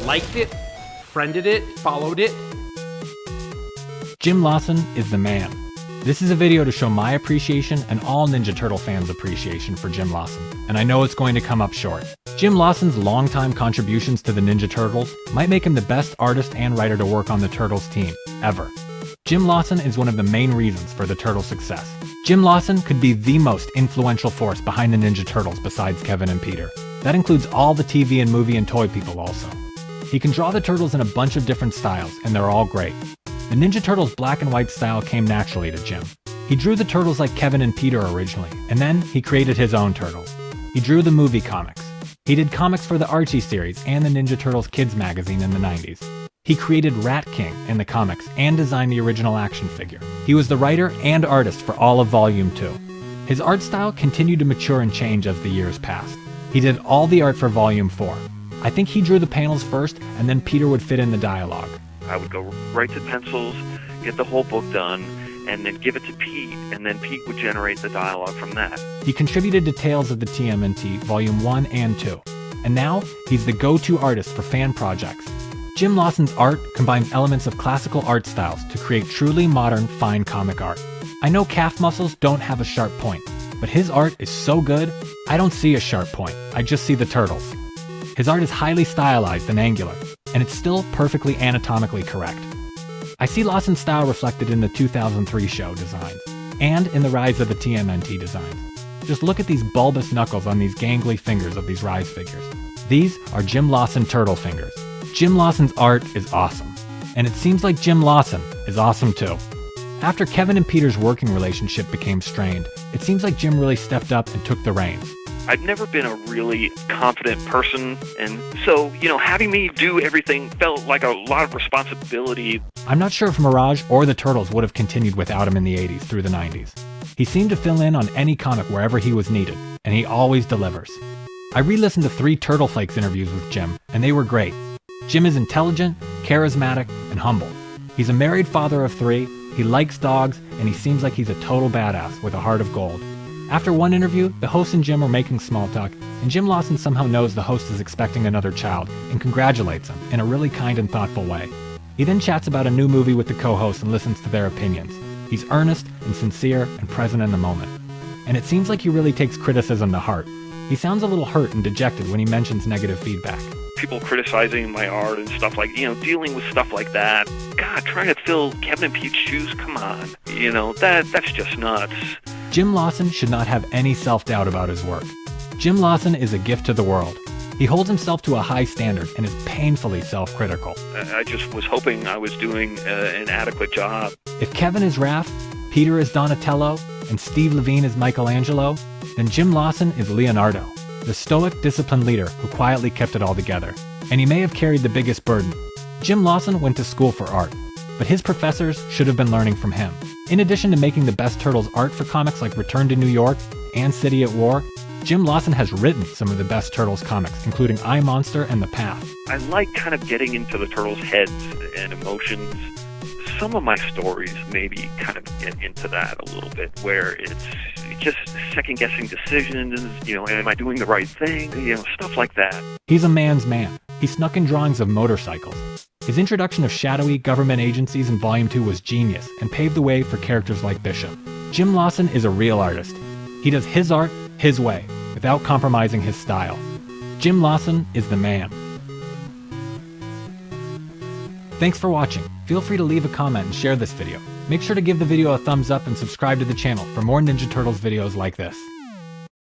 liked it, friended it, followed it. Jim Lawson is the man. This is a video to show my appreciation and all Ninja Turtle fans' appreciation for Jim Lawson, and I know it's going to come up short. Jim Lawson's longtime contributions to the Ninja Turtles might make him the best artist and writer to work on the Turtles team, ever. Jim Lawson is one of the main reasons for the Turtles' success. Jim Lawson could be the most influential force behind the Ninja Turtles besides Kevin and Peter. That includes all the TV and movie and toy people also. He can draw the Turtles in a bunch of different styles, and they're all great. The Ninja Turtles' black and white style came naturally to Jim. He drew the Turtles like Kevin and Peter originally, and then he created his own Turtles. He drew the movie comics. He did comics for the Archie series and the Ninja Turtles Kids magazine in the 90s. He created Rat King in the comics and designed the original action figure. He was the writer and artist for all of Volume 2. His art style continued to mature and change as the years passed. He did all the art for Volume 4. I think he drew the panels first, and then Peter would fit in the dialogue. I would go right to pencils, get the whole book done, and then give it to Pete, and then Pete would generate the dialogue from that. He contributed to Tales of the TMNT Volume 1 and 2, and now he's the go-to artist for fan projects. Jim Lawson's art combines elements of classical art styles to create truly modern, fine comic art. I know calf muscles don't have a sharp point, but his art is so good, I don't see a sharp point, I just see the turtles. His art is highly stylized and angular, and it's still perfectly anatomically correct. I see Lawson's style reflected in the 2003 show designs, and in the Rise of the TMNT designs. Just look at these bulbous knuckles on these gangly fingers of these Rise figures. These are Jim Lawson turtle fingers. Jim Lawson's art is awesome, and it seems like Jim Lawson is awesome too. After Kevin and Peter's working relationship became strained, it seems like Jim really stepped up and took the reins. I've never been a really confident person, and so, having me do everything felt like a lot of responsibility. I'm not sure if Mirage or the Turtles would have continued without him in the 80s through the 90s. He seemed to fill in on any comic wherever he was needed, and he always delivers. I re-listened to 3 Turtle Flakes interviews with Jim, and they were great. Jim is intelligent, charismatic, and humble. He's a married father of 3, he likes dogs, and he seems like he's a total badass with a heart of gold. After one interview, the host and Jim are making small talk, and Jim Lawson somehow knows the host is expecting another child and congratulates him in a really kind and thoughtful way. He then chats about a new movie with the co-host and listens to their opinions. He's earnest and sincere and present in the moment. And it seems like he really takes criticism to heart. He sounds a little hurt and dejected when he mentions negative feedback. People criticizing my art and stuff like, dealing with stuff like that. God, trying to fill Kevin and Pete's shoes, come on. That's just nuts. Jim Lawson should not have any self-doubt about his work. Jim Lawson is a gift to the world. He holds himself to a high standard and is painfully self-critical. I just was hoping I was doing an adequate job. If Kevin is Raph, Peter is Donatello, and Steve Levine is Michelangelo, then Jim Lawson is Leonardo, the stoic, disciplined leader who quietly kept it all together. And he may have carried the biggest burden. Jim Lawson went to school for art, but his professors should have been learning from him. In addition to making the best Turtles art for comics like Return to New York and City at War, Jim Lawson has written some of the best Turtles comics, including I, Monster and The Path. I like kind of getting into the Turtles' heads and emotions. Some of my stories maybe kind of get into that a little bit, where it's just second-guessing decisions, am I doing the right thing, stuff like that. He's a man's man. He snuck in drawings of motorcycles. His introduction of shadowy government agencies in Volume 2 was genius and paved the way for characters like Bishop. Jim Lawson is a real artist. He does his art his way, without compromising his style. Jim Lawson is the man. Thanks for watching. Feel free to leave a comment and share this video. Make sure to give the video a thumbs up and subscribe to the channel for more Ninja Turtles videos like this.